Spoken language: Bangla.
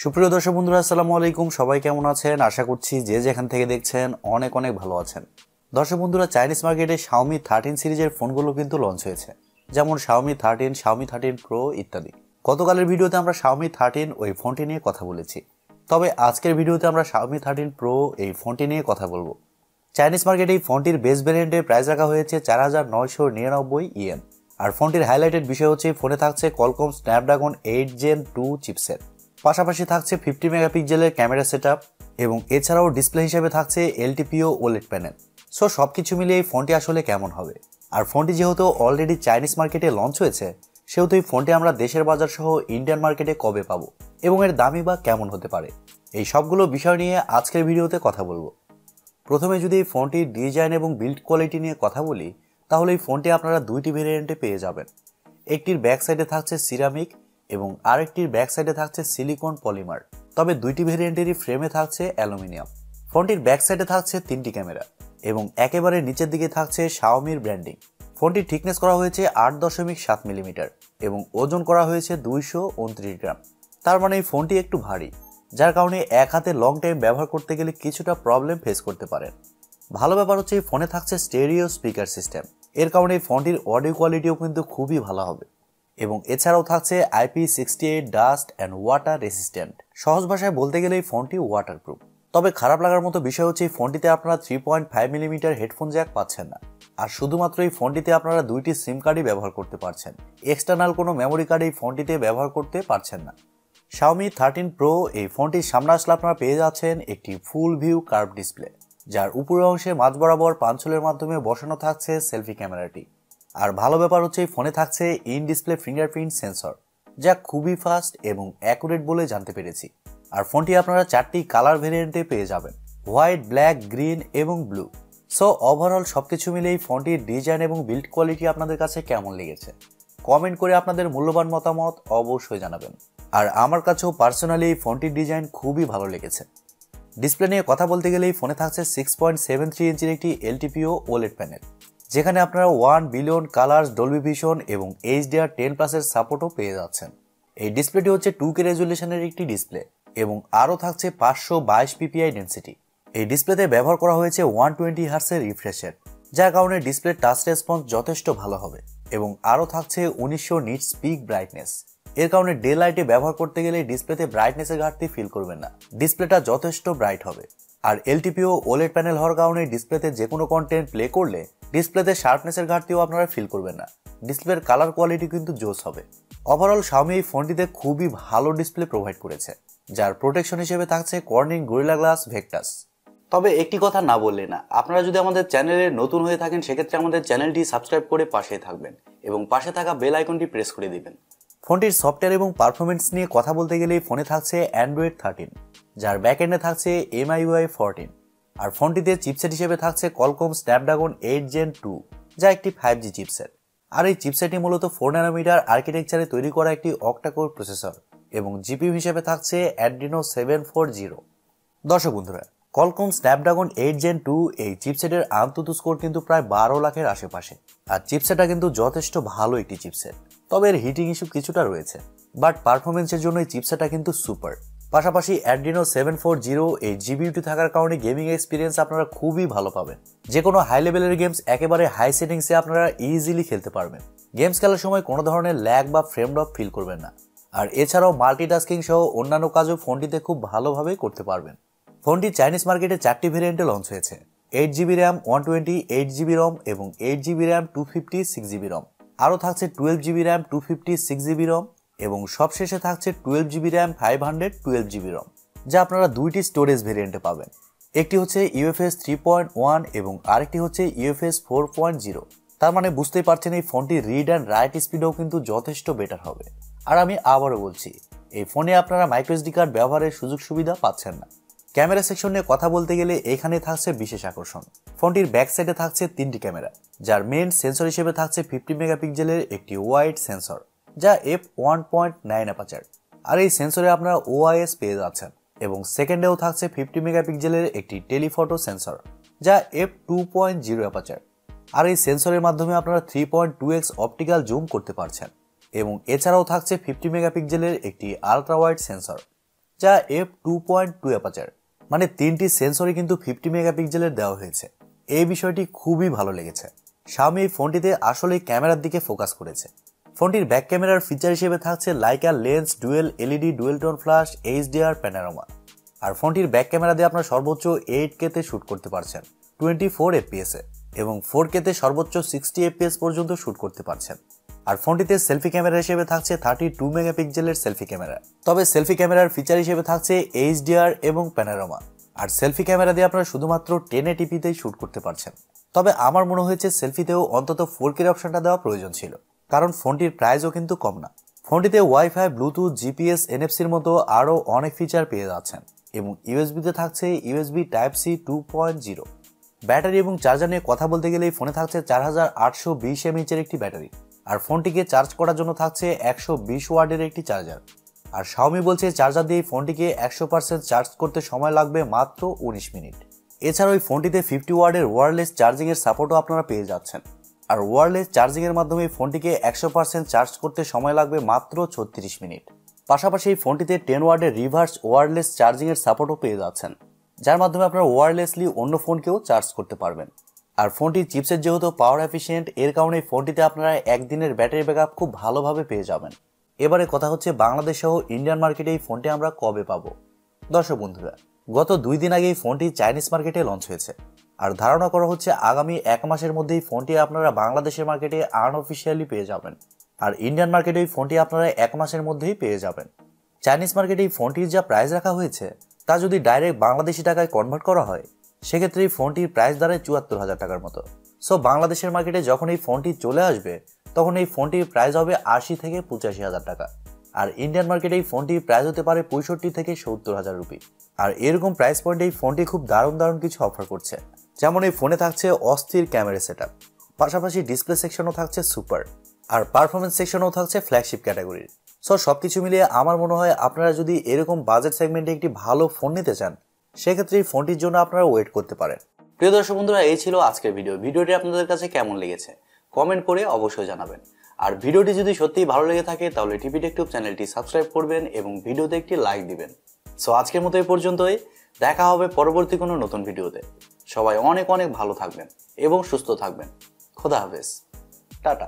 সুপ্রিয় দর্শক বন্ধুরা, আসসালামু আলাইকুম। সবাই কেমন আছেন? আশা করছি যে যেখান থেকে দেখছেন অনেক অনেক ভালো আছেন। দর্শক বন্ধুরা, চাইনিজ মার্কেটে Xiaomi 13 সিরিজের ফোনগুলো কিন্তু লঞ্চ হয়েছে, যেমন Xiaomi 13, Xiaomi 13 Pro ইত্যাদি। গতকালের ভিডিওতে আমরা Xiaomi 13 ওই ফোনটি নিয়ে কথা বলেছি, তবে আজকের ভিডিওতে আমরা Xiaomi 13 Pro এই ফোনটি নিয়ে কথা বলবো। চাইনিজ মার্কেটে এই ফোনটির বেস ভ্যারিয়েন্টের প্রাইস রাখা হয়েছে 4999 ইয়েন। আর ফোনটির হাইলাইটেড বিষয় হচ্ছে ফোনে থাকছে Qualcomm Snapdragon 8 Gen 2 চিপসেট, পাশাপাশি থাকছে 50 মেগাপিক্সেলের ক্যামেরা সেটআপ এবং এছাড়াও ডিসপ্লে হিসেবে থাকছে LTPO OLED প্যানেল। সো সবকিছু মিলিয়ে এই ফোনটি আসলে কেমন হবে? আর ফোনটি যেহেতু অলরেডি চাইনিজ মার্কেটে লঞ্চ হয়েছে, সেহেতু এই ফোনটি আমরা দেশের বাজার সহ ইন্ডিয়ান মার্কেটে কবে পাবো এবং এর দামই বা কেমন হতে পারে, এই সবগুলো বিষয় নিয়ে আজকের ভিডিওতে কথা বলবো। প্রথমে যদি এই ফোনটির ডিজাইন এবং বিল্ড কোয়ালিটি নিয়ে কথা বলি, তাহলে এই ফোনটি আপনারা দুইটি ভেরিয়েন্টে পেয়ে যাবেন। একটির ব্যাক সাইডে থাকছে সিরামিক এবং আরেকটির ব্যাক সাইডে থাকছে সিলিকন পলিমার, তবে দুইটি ভেরিয়েন্টেরই ফ্রেমে থাকছে অ্যালুমিনিয়াম। ফোনটির ব্যাক সাইডে থাকছে 3টি ক্যামেরা এবং একেবারে নিচের দিকে থাকছে Xiaomiর ব্র্যান্ডিং। ফোনটির থিকনেস করা হয়েছে 8.7 মিলিমিটার এবং ওজন করা হয়েছে 229 গ্রাম। তার মানে এই ফোনটি একটু ভারী, যার কারণে এক হাতে লং টাইম ব্যবহার করতে গেলে কিছুটা প্রবলেম ফেস করতে পারেন। ভালো ব্যাপার হচ্ছে এই ফোনে থাকছে স্টেরিও স্পিকার সিস্টেম, এর কারণে এই ফোনটির অডিও কোয়ালিটিও কিন্তু খুবই ভালো হবে এবং এছাড়াও থাকছে IP68 dust and water resistant. সহজ ভাষায় বলতে গেলে এই ফোনটি ওয়াটারপ্রুফ। তবে খারাপ লাগার মতো বিষয় হচ্ছে এই ফোনটিতে আপনারা 3.5 মিলিমিটার হেডফোন জ্যাক পাচ্ছেন না, আর শুধুমাত্র এই ফোনটিতে আপনারা দুইটি সিম কার্ডই ব্যবহার করতে পারছেন। এক্সটার্নাল কোনো মেমোরি কার্ড এই ফোনটিতে ব্যবহার করতে পারছেন না। Xiaomi 13 Pro এই ফোনটির সামনে আসলে আপনারা পেয়ে যাচ্ছেন একটি ফুল ভিউ কার্ভ ডিসপ্লে, যার উপরের অংশে মাঝ বরাবর পাঞ্চলের মাধ্যমে বসানো থাকছে সেলফি ক্যামেরাটি। আর ভালো ব্যাপার হচ্ছে এই ফোনে থাকছে ইন ডিসপ্লে ফিঙ্গারপ্রিন্ট সেন্সর, যা খুবই ফাস্ট এবং অ্যাকুরেট বলে জানতে পেরেছি। আর ফোনটি আপনারা 4টি কালার ভেরিয়েন্টে পেয়ে যাবেন, হোয়াইট, ব্ল্যাক, গ্রিন এবং ব্লু। সো ওভারঅল সবকিছু মিলে এই ফোনটির ডিজাইন এবং বিল্ড কোয়ালিটি আপনাদের কাছে কেমন লেগেছে কমেন্ট করে আপনাদের মূল্যবান মতামত অবশ্যই জানাবেন। আর আমার কাছেও পার্সোনালি এই ফোনটির ডিজাইন খুবই ভালো লেগেছে। ডিসপ্লে নিয়ে কথা বলতে গেলে এই ফোনে থাকছে 6.73 ইঞ্চির একটি LTPO OLED প্যানেল, যেখানে আপনারা 1 বিলিয়ন কালার্স, ডলবি ভিশন এবং HDR10+ এর সাপোর্টও পেয়ে যাচ্ছেন। এই ডিসপ্লেটি হচ্ছে 2K রেজুলেশনের একটি ডিসপ্লে এবং আরও থাকছে 522 PPI ডেন্সিটি। এই ডিসপ্লেতে ব্যবহার করা হয়েছে 120 হার্টজের রিফ্রেশ রেট, যার কারণে ডিসপ্লের টাচ রেসপন্স যথেষ্ট ভালো হবে এবং আরও থাকছে 1900 নিটস পিক ব্রাইটনেস। এর কারণে ডে লাইটে ব্যবহার করতে গেলে ডিসপ্লেতে ব্রাইটনেসের ঘাটতি ফিল করবেন না, ডিসপ্লেটা যথেষ্ট ব্রাইট হবে। আর LTPO OLED প্যানেল হওয়ার কারণে ডিসপ্লেতে যে কোনো কন্টেন্ট প্লে করলে ডিসপ্লেতে শার্পনেসের ঘাটতিও আপনারা ফিল করবেন না, ডিসপ্লের কালার কোয়ালিটি কিন্তু জোস হবে। ওভারঅল Xiaomi এই ফোনটিতে খুবই ভালো ডিসপ্লে প্রোভাইড করেছে, যার প্রোটেকশন হিসেবে থাকছে কর্নিং গরিলা গ্লাস ভেক্টাস। তবে একটি কথা না বললে না, আপনারা যদি আমাদের চ্যানেলে নতুন হয়ে থাকেন সেক্ষেত্রে আমাদের চ্যানেলটি সাবস্ক্রাইব করে পাশে থাকবেন এবং পাশে থাকা বেল আইকনটি প্রেস করে দিবেন। ফোনটির সফটওয়্যার এবং পারফরমেন্স নিয়ে কথা বলতে গেলে ফোনে থাকছে Android 13, যার ব্যাকএন্ডে থাকছে MIUI 14। আর ফোনটিতে চিপসেট হিসেবে থাকছে Qualcomm Snapdragon 8 Gen 2, যা একটি 5G চিপসেট। আর এই চিপসেটটি মূলত 4 ন্যানোমিটার আর্কিটেকচারে তৈরি করা একটি অক্টা-কোর প্রসেসর এবং জিপিইউ হিসেবে থাকছে Adreno 740। দর্শক বন্ধুরা, Qualcomm Snapdragon 8 Gen 2 এই চিপসেটের আন্তঃ স্কোর কিন্তু প্রায় 12 লাখের আশেপাশে। আর চিপসেটটা কিন্তু যথেষ্ট ভালো একটি চিপসেট, তবে এর হিটিং ইস্যু কিছুটা রয়েছে, বাট পারফরমেন্সের জন্য এই চিপসেটটা কিন্তু সুপার। পাশাপাশি Adreno 740 এই জিপিইউটি থাকার কারণে গেমিং এক্সপিরিয়েন্স আপনারা খুবই ভালো পাবেন। যে কোনো হাই লেভেলের গেমস একেবারে হাই সেটিংসে আপনারা ইজিলি খেলতে পারবেন। গেমস খেলার সময় কোনো ধরনের ল্যাগ বা ফ্রেম ড্রপ ফিল করবেন না। আর এছাড়াও মাল্টিটাস্কিং সহ অন্যান্য কাজও ফোনটিতে খুব ভালোভাবে করতে পারবেন। ফোনটি চাইনিজ মার্কেটে 4টি ভেরিয়েন্টে লঞ্চ হয়েছে, 8GB RAM 128GB ROM এবং 8GB RAM 256GB ROM। আরও থাকছে 12GB RAM 256GB ROM এবং সবশেষে থাকছে 12GB RAM 512GB ROM, যা আপনারা দুইটি স্টোরেজ ভেরিয়েন্টে পাবেন। একটি হচ্ছে UFS 3.1 এবং আরেকটি হচ্ছে UFS 4.0। তার মানে বুঝতেই পারছেন এই ফোনটি রিড অ্যান্ড রাইট স্পিডও কিন্তু যথেষ্ট বেটার হবে। আর আমি আবারও বলছি, এই ফোনে আপনারা মাইক্রোএসডি কার্ড ব্যবহারের সুযোগ সুবিধা পাচ্ছেন না। ক্যামেরা সেকশন নিয়ে কথা বলতে গেলে এখানে থাকছে বিশেষ আকর্ষণ। ফোনটির ব্যাক সাইডে থাকছে 3টি ক্যামেরা, যার মেইন সেন্সর হিসেবে থাকছে 50 মেগাপিক্সেলের একটি ওয়াইড সেন্সর, যা f1.9 অ্যাপারচার। আর এই সেন্সরে আপনারা OIS পেয়ে যাচ্ছেন এবং সেকেন্ডেও থাকছে 50 মেগাপিক্সেলের একটি টেলিফটো সেন্সর, যা f2.0 অ্যাপারচার। আর এই সেন্সরের মাধ্যমে আপনারা 3.2x অপটিক্যাল জুম করতে পারছেন এবং এছাড়াও থাকছে 50 মেগাপিক্সেলের একটি আলট্রা ওয়াইড সেন্সর, যা f2.2 অ্যাপারচার, মানে 3টি সেন্সরই কিন্তু 50 মেগাপিক্সেলের দেওয়া হয়েছে। এই বিষয়টি খুবই ভালো লেগেছে। Xiaomi এই ফোনটিতে আসলে ক্যামেরার দিকে ফোকাস করেছে। ফোনটির ব্যাক ক্যামেরার ফিচার হিসেবে থাকছে Leica lens, dual LED, dual tone flash, HDR panorama. আর ফোনটির ব্যাক ক্যামেরা দিয়ে আপনারা সর্বোচ্চ 8K তে শুট করতে পারছেন 24 FPS এ, এবং 4K তে সর্বোচ্চ 60 FPS পর্যন্ত শুট করতে পারছেন। আর ফোনটিতে সেলফি ক্যামেরা হিসেবে থাকছে 32 মেগাপিক্সেলের সেলফি ক্যামেরা। তবে সেলফি ক্যামেরার ফিচার হিসেবে থাকছে এইচডিআর এবং প্যানোরামা। আর সেলফি ক্যামেরা দিয়ে আপনারা শুধুমাত্র 1080pতেই শুট করতে পারছেন। তবে আমার মনে হয়েছে সেলফিতেও অন্তত 4K এর অপশনটা দেওয়া প্রয়োজন ছিল, কারণ ফোনটির প্রাইসও কিন্তু কম না। ফোনটিতে ওয়াইফাই, ব্লুটুথ, জিপিএস, এনএফসির মতো আরও অনেক ফিচার পেয়ে যাচ্ছেন, এবং ইউএসবিতে থাকছে ইউএসবি টাইপ সি 2.0। ব্যাটারি এবং চার্জার নিয়ে কথা বলতে গেলে এই ফোনে থাকছে 4820 mAh একটি ব্যাটারি। আর ফোনটিকে চার্জ করার জন্য থাকছে 120 ওয়াটের একটি চার্জার। আর Xiaomi বলছে চার্জার দিয়ে ফোনটিকে 100% চার্জ করতে সময় লাগবে মাত্র 19 মিনিট। এছাড়াও এই ফোনটিতে 50 ওয়াটের ওয়্যারলেস চার্জিং এর সাপোর্টও আপনারা পেয়ে যাচ্ছেন। আর ওয়্যারলেস চার্জিং এর মাধ্যমে এই ফোনটিকে 100% চার্জ করতে সময় লাগবে মাত্র 36 মিনিট। পাশাপাশি এই ফোনটিতে 10 ওয়াটের রিভার্স ওয়্যারলেস চার্জিং এর সাপোর্টও পেয়ে যাচ্ছেন, যার মাধ্যমে আপনারা ওয়্যারলেসলি অন্য ফোনকেও চার্জ করতে পারবেন। আর ফোনটির চিপসেট যেহেতু পাওয়ার এফিশিয়েন্ট, এর কারণে এই ফোনটিতে আপনারা একদিনের ব্যাটারি ব্যাকআপ খুব ভালোভাবে পেয়ে যাবেন। এবারে কথা হচ্ছে বাংলাদেশ সহ ইন্ডিয়ান মার্কেটে এই ফোনটি আমরা কবে পাবো। দর্শক বন্ধুরা, গত 2 দিন আগে এই ফোনটি চাইনিজ মার্কেটে লঞ্চ হয়েছে। আর ধারণা করা হচ্ছে আগামী 1 মাসের মধ্যেই ফোনটি আপনারা বাংলাদেশের মার্কেটে আনঅফিসিয়ালি পেয়ে যাবেন। আর ইন্ডিয়ান মার্কেটে এই ফোনটি আপনারা 1 মাসের মধ্যেই পেয়ে যাবেন। চাইনিজ মার্কেটে এই ফোনটির যা প্রাইস রাখা হয়েছে তা যদি ডাইরেক্ট বাংলাদেশি টাকায় কনভার্ট করা হয়, সেক্ষেত্রে এই ফোনটির প্রাইস দাঁড়ায় 74,000 টাকার মতো। সো বাংলাদেশের মার্কেটে যখন এই ফোনটি চলে আসবে, তখন এই ফোনটির প্রাইস হবে 80 থেকে 85,000 টাকা। আর ইন্ডিয়ান মার্কেটে এই ফোনটির প্রাইস হতে পারে 65 থেকে 70,000 রুপি। আর এরকম প্রাইস পয়েন্টে এই ফোনটি খুব দারুণ কিছু অফার করছে। যেমন এই ফোনে থাকছে অস্থির ক্যামেরা সেটআপ, পাশাপাশি ডিসপ্লে সেকশনও থাকছে সুপার, আর পারফরমেন্স সেকশনও থাকছে ফ্ল্যাগশিপ ক্যাটাগরির। সো সবকিছু মিলিয়ে আমার মনে হয় আপনারা যদি এরকম বাজেট সেগমেন্টে একটি ভালো ফোন নিতে চান, সেক্ষেত্রে এই ফোনটির জন্য আপনারা ওয়েট করতে পারেন। প্রিয় দর্শক বন্ধুরা, এই ছিল আজকের ভিডিওটি আপনাদের কাছে কেমন লেগেছে কমেন্ট করে অবশ্যই জানাবেন। আর ভিডিওটি যদি সত্যিই ভালো লেগে থাকে তাহলে TechTube চ্যানেলটি সাবস্ক্রাইব করবেন এবং ভিডিওতে একটি লাইক দিবেন। সো আজকের মতো এই পর্যন্তই, দেখা হবে পরবর্তী কোনো নতুন ভিডিওতে। সবাই অনেক ভালো থাকবেন এবং সুস্থ থাকবেন। খোদা হাফেজ, টাটা।